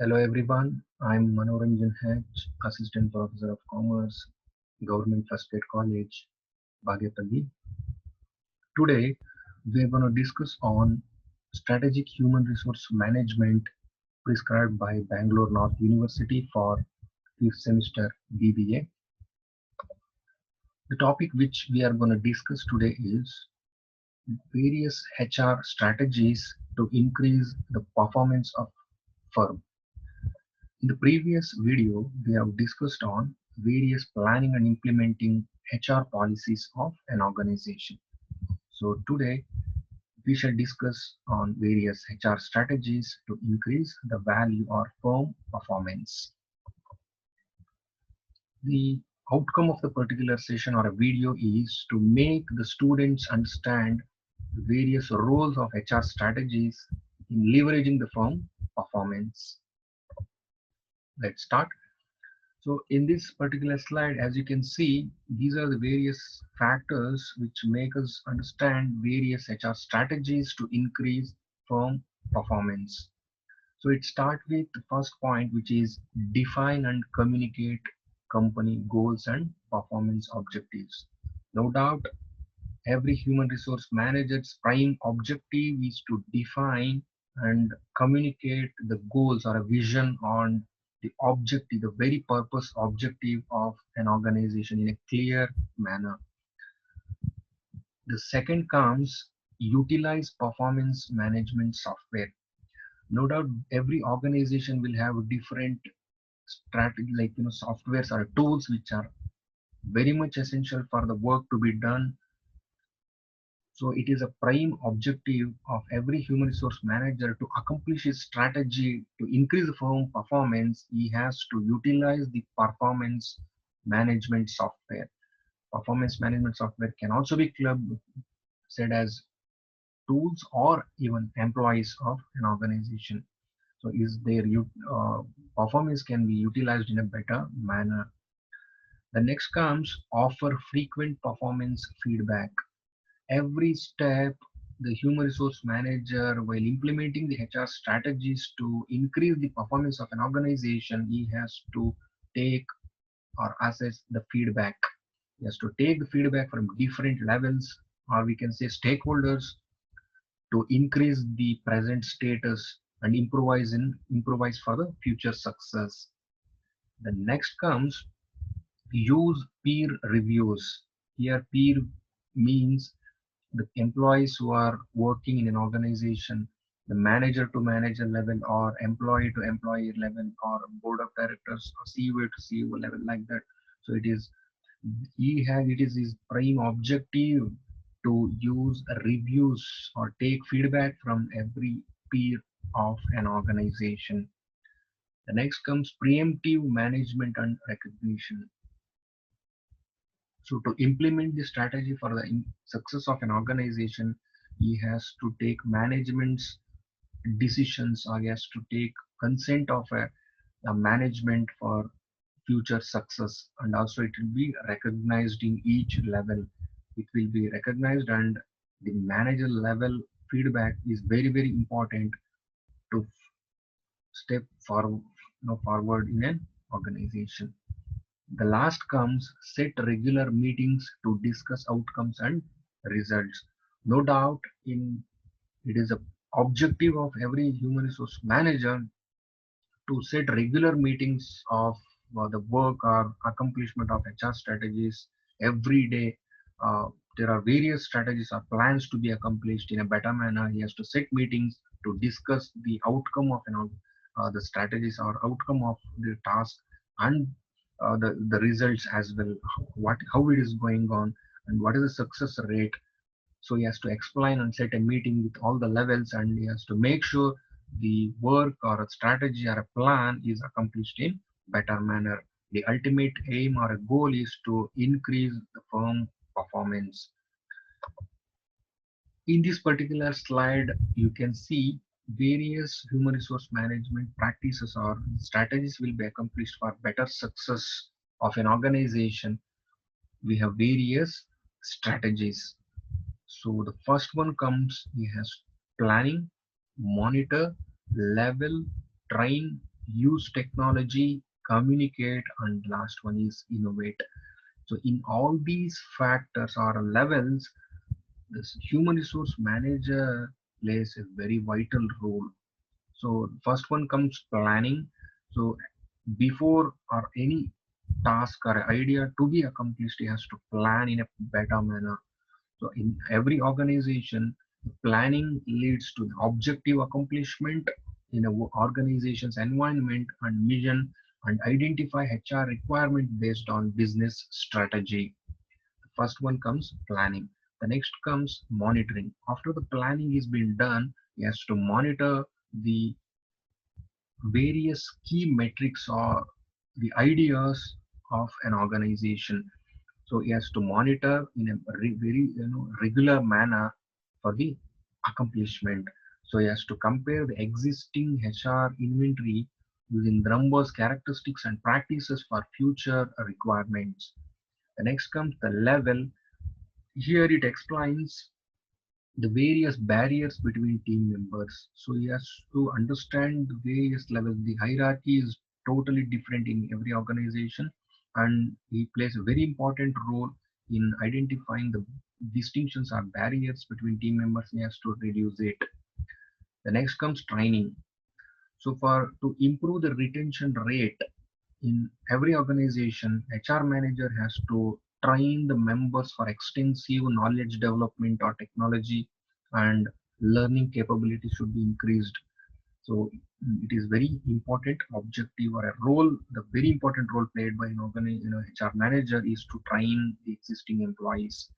Hello everyone, I'm Manoranjan H, Assistant Professor of Commerce, Government First Aid College, Bagepalli. Today, we're going to discuss on strategic human resource management prescribed by Bangalore North University for 5th semester BBA. The topic which we are going to discuss today is various HR strategies to increase the performance of firm. In the previous video, we have discussed on various planning and implementing HR policies of an organization. So today, we shall discuss on various HR strategies to increase the value or firm performance. The outcome of the particular session or a video is to make the students understand the various roles of HR strategies in leveraging the firm performance. Let's start. So in this particular slide, as you can see, these are the various factors which make us understand various HR strategies to increase firm performance. So it starts with the first point, which is define and communicate company goals and performance objectives. No doubt, every human resource manager's prime objective is to define and communicate the goals or a vision on the objective, the very purpose objective of an organization in a clear manner. The second comes utilize performance management software. No doubt every organization will have different strategy, like softwares or tools which are very much essential for the work to be done. So it is a prime objective of every human resource manager to accomplish his strategy to increase the firm performance. He has to utilize the performance management software. Performance management software can also be clubbed, said as tools or even employees of an organization. So is their performance can be utilized in a better manner. The next comes offer frequent performance feedback. Every step the human resource manager, while implementing the HR strategies to increase the performance of an organization, he has to take or assess the feedback. He has to take the feedback from different levels, or we can say stakeholders, to increase the present status and improvise for the future success. The next comes use peer reviews. Here peer means the employees who are working in an organization, the manager to manager level or employee to employee level or board of directors or CEO to CEO level, like that. So it is his prime objective to use reviews or take feedback from every peer of an organization. The next comes preemptive management and recognition. So to implement the strategy for the success of an organization, he has to take management's decisions or he has to take consent of a management for future success, and also it will be recognized in each level. It will be recognized, and the manager level feedback is very important to step forward in an organization. The last comes set regular meetings to discuss outcomes and results. No doubt in it is a objective of every human resource manager to set regular meetings of the work or accomplishment of HR strategies every day. There are various strategies or plans to be accomplished in a better manner. He has to set meetings to discuss the outcome of the strategies or outcome of the task, and the results as well. How it is going on and what is the success rate. So he has to explain and set a meeting with all the levels, and he has to make sure the work or a strategy or a plan is accomplished in better manner. The ultimate aim or a goal is to increase the firm performance. In this particular slide, you can see various human resource management practices or strategies will be accomplished for better success of an organization. We have various strategies. So the first one comes, he has planning, monitor, level, train, use technology, communicate, and last one is innovate. So in all these factors or levels, this human resource manager plays a very vital role. So first one comes planning. So before or any task or idea to be accomplished, he has to plan in a better manner. So in every organization, planning leads to the objective accomplishment in a organization's environment and mission, and identify HR requirement based on business strategy. The first one comes planning. The next comes monitoring. After the planning is been done, he has to monitor the various key metrics or the ideas of an organization. So he has to monitor in a very regular manner for the accomplishment. So he has to compare the existing HR inventory using the numbers, characteristics, and practices for future requirements. The next comes the level. Here it explains the various barriers between team members. So he has to understand the various levels. The hierarchy is totally different in every organization, and he plays a very important role in identifying the distinctions or barriers between team members. He has to reduce it. The next comes training. So for to improve the retention rate in every organization, HR manager has to train the members for extensive knowledge development or technology, and learning capability should be increased. So it is very important objective or a role, the very important role played by an HR manager is to train the existing employees.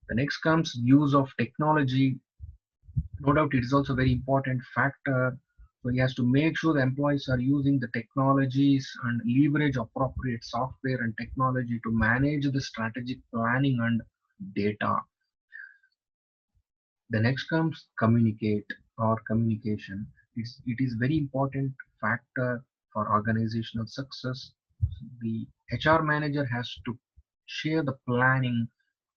The next comes use of technology. No doubt it is also a very important factor. So he has to make sure the employees are using the technologies and leverage appropriate software and technology to manage the strategic planning and data. The next comes communicate or communication. It is very important factor for organizational success. The HR manager has to share the planning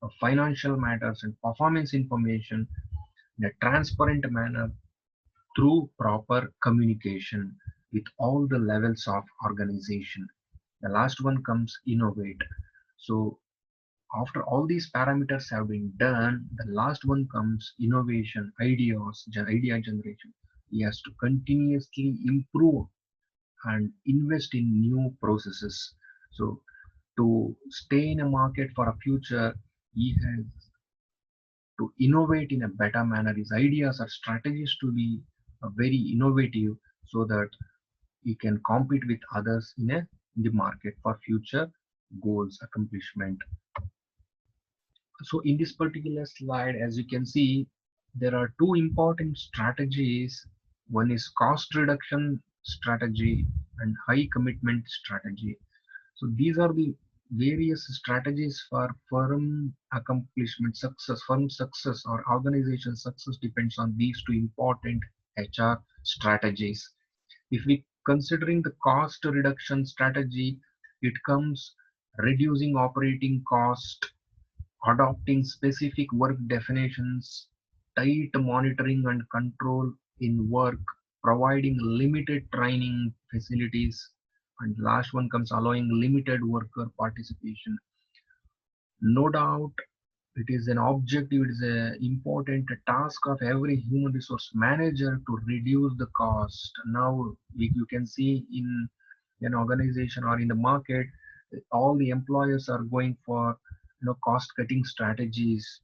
of financial matters and performance information in a transparent manner through proper communication with all the levels of organization. The last one comes innovate. So after all these parameters have been done, the last one comes innovation, idea generation. He has to continuously improve and invest in new processes. So to stay in a market for a future, he has to innovate in a better manner. His ideas or strategies to be very innovative so that he can compete with others in the market for future goals accomplishment. So in this particular slide, as you can see, there are two important strategies. One is cost reduction strategy and high commitment strategy. So these are the various strategies for firm accomplishment success. Firm success or organization success depends on these two important HR strategies. If we considering the cost reduction strategy, it comes reducing operating cost, adopting specific work definitions, tight monitoring and control in work, providing limited training facilities, and last one comes allowing limited worker participation. No doubt it is an objective, it is an important task of every human resource manager to reduce the cost. Now you can see in an organization or in the market, all the employers are going for cost cutting strategies.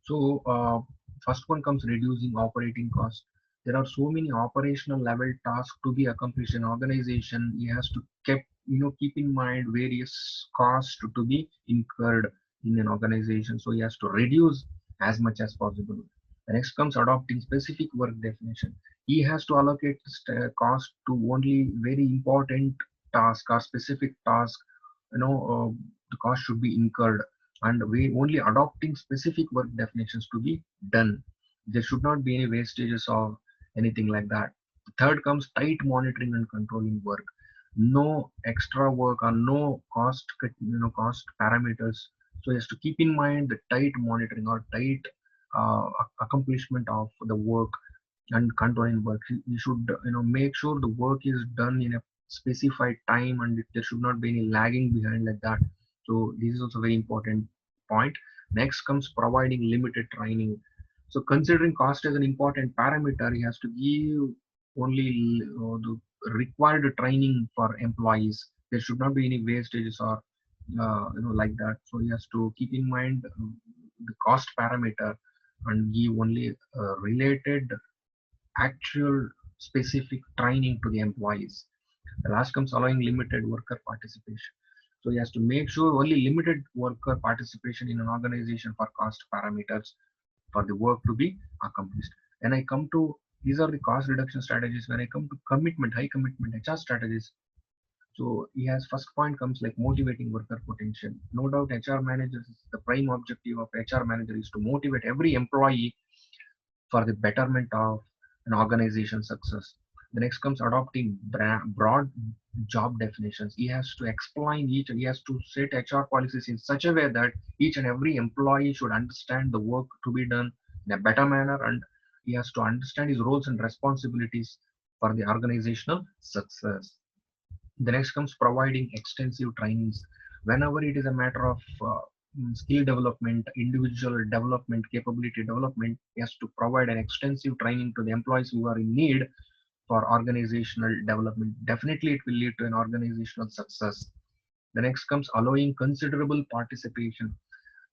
So first one comes reducing operating costs. There are so many operational level tasks to be accomplished in organization. He has to keep in mind various costs to be incurred in an organization. So he has to reduce as much as possible. The next comes adopting specific work definition. He has to allocate cost to only very important task or specific task. The cost should be incurred, and we only adopting specific work definitions to be done. There should not be any wastages or anything like that. The third comes tight monitoring and controlling work. No extra work or no cost parameters. So he has to keep in mind the tight monitoring or tight accomplishment of the work. and controlling work. You should make sure the work is done in a specified time, and there should not be any lagging behind like that. So this is also very important point. Next comes providing limited training. So considering cost as an important parameter, he has to give only the required training for employees. There should not be any wastages or like that. So he has to keep in mind the cost parameter and give only related actual specific training to the employees. The last comes allowing limited worker participation. So he has to make sure only limited worker participation in an organization for cost parameters for the work to be accomplished. When I come to these are the cost reduction strategies. When I come to commitment, high commitment HR strategies. So he has first point comes like motivating worker potential. No doubt HR managers, the prime objective of HR manager is to motivate every employee for the betterment of an organization's success. The next comes adopting broad job definitions. He has to explain he has to set HR policies in such a way that each and every employee should understand the work to be done in a better manner, and he has to understand his roles and responsibilities for the organizational success. The next comes providing extensive trainings. Whenever it is a matter of skill development, individual development, capability development, he has to provide an extensive training to the employees who are in need for organizational development. Definitely, it will lead to an organizational success. The next comes allowing considerable participation.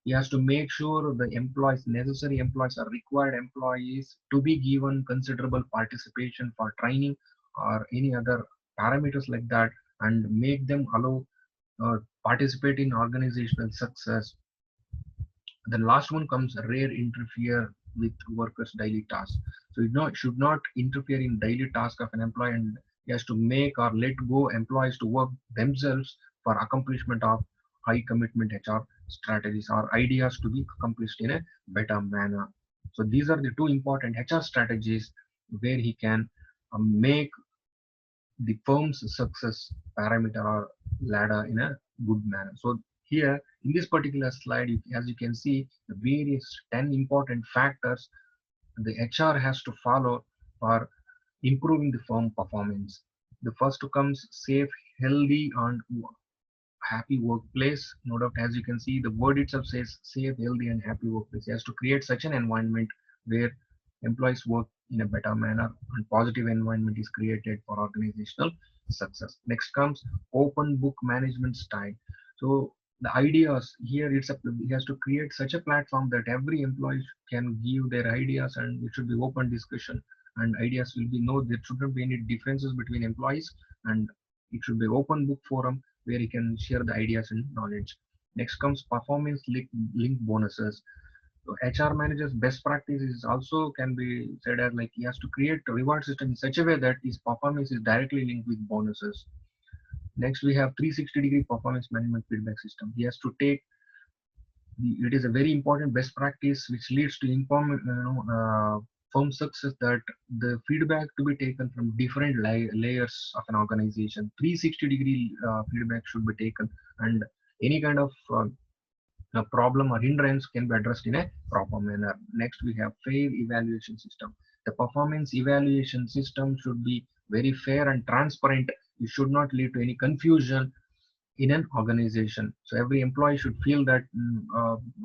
He has to make sure the employees, necessary employees, or required employees to be given considerable participation for training or any other parameters like that, and make them allow participate in organizational success. The last one comes rare interfere with workers' daily tasks. So it should not interfere in daily task of an employee, and he has to make or let go employees to work themselves for accomplishment of high commitment HR strategies or ideas to be accomplished in a better manner. So these are the two important HR strategies where he can make the firm's success parameter or ladder in a good manner. So here in this particular slide, as you can see, the various 10 important factors the HR has to follow for improving the firm performance. The first comes safe, healthy, and happy workplace. No doubt, as you can see, the word itself says safe, healthy, and happy workplace. He has to create such an environment where employees work in a better manner and positive environment is created for organizational success. Next comes open book management style. So the ideas here, he has to create such a platform that every employee can give their ideas, and it should be open discussion, and ideas will be no, there shouldn't be any differences between employees, and it should be open book forum where you can share the ideas and knowledge. Next comes performance link bonuses. So HR managers best practices also can be said as like he has to create a reward system in such a way that his performance is directly linked with bonuses. Next, we have 360-degree performance management feedback system. He has to take it is a very important best practice which leads to inform firm success, that the feedback to be taken from different layers of an organization. 360-degree feedback should be taken, and any kind of problem or hindrance can be addressed in a proper manner. Next, we have fair evaluation system. The performance evaluation system should be very fair and transparent. It should not lead to any confusion in an organization. So every employee should feel that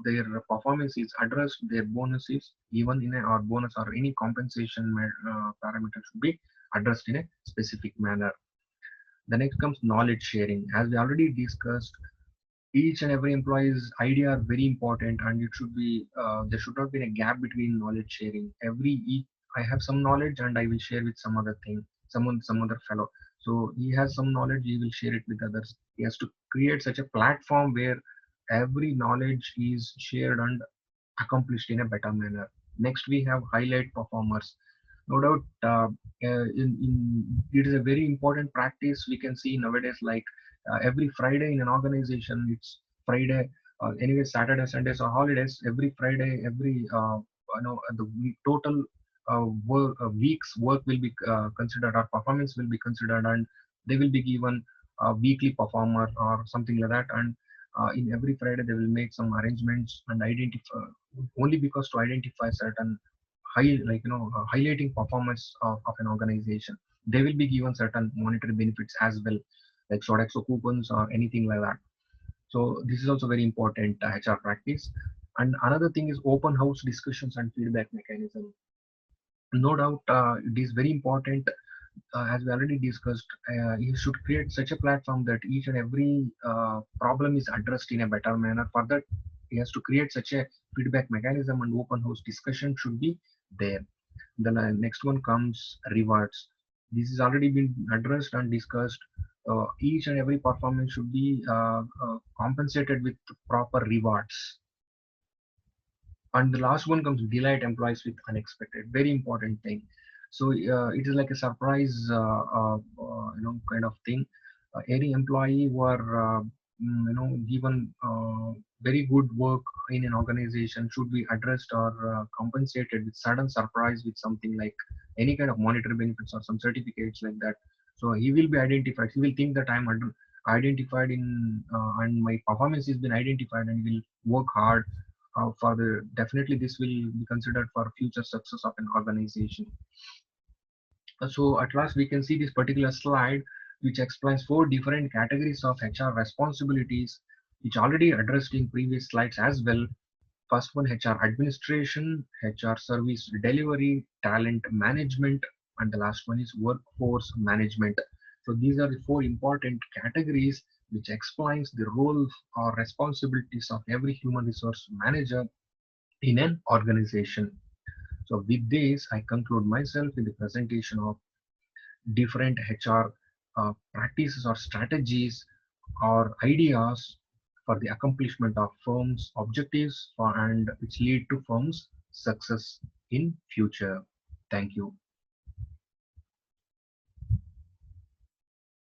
their performance is addressed, their bonuses, even in a or bonus or any compensation parameter should be addressed in a specific manner. The next comes knowledge sharing. As we already discussed, each and every employee's idea are very important, and it should be there should not be a gap between knowledge sharing. I have some knowledge and I will share with some other thing, some other fellow. So he has some knowledge, he will share it with others. He has to create such a platform where every knowledge is shared and accomplished in a better manner. Next, we have highlight performers. No doubt, it is a very important practice we can see nowadays. Like every Friday in an organization, it's Friday. Anyway, Saturday, Sundays, or holidays. Every Friday, every the total week's work will be considered, or performance will be considered, and they will be given a weekly performer or something like that. And in every Friday, they will make some arrangements and identify only because to identify certain highlighting performance of an organization. They will be given certain monetary benefits as well, like Sodexo coupons or anything like that. So this is also very important HR practice. And another thing is open house discussions and feedback mechanism. No doubt, it is very important. As we already discussed, you should create such a platform that each and every problem is addressed in a better manner. For that, he has to create such a feedback mechanism, and open house discussion should be there. Then next one comes rewards. This has already been addressed and discussed. Each and every performance should be compensated with proper rewards. And the last one comes delight employees with unexpected, very important thing. So it is like a surprise kind of thing. Any employee who are given very good work in an organization should be addressed or compensated with sudden surprise with something like any kind of monetary benefits or some certificates like that. So he will be identified, he will think that I'm identified in and my performance has been identified, and he will work hard for the definitely this will be considered for future success of an organization. So at last we can see this particular slide which explains four different categories of HR responsibilities, which already addressed in previous slides as well. First one, HR administration, HR service delivery, talent management, and the last one is workforce management. So these are the four important categories which explains the role or responsibilities of every human resource manager in an organization. So with this, I conclude myself in the presentation of different HR practices or strategies or ideas for the accomplishment of firms' objectives and which lead to firms' success in future. Thank you.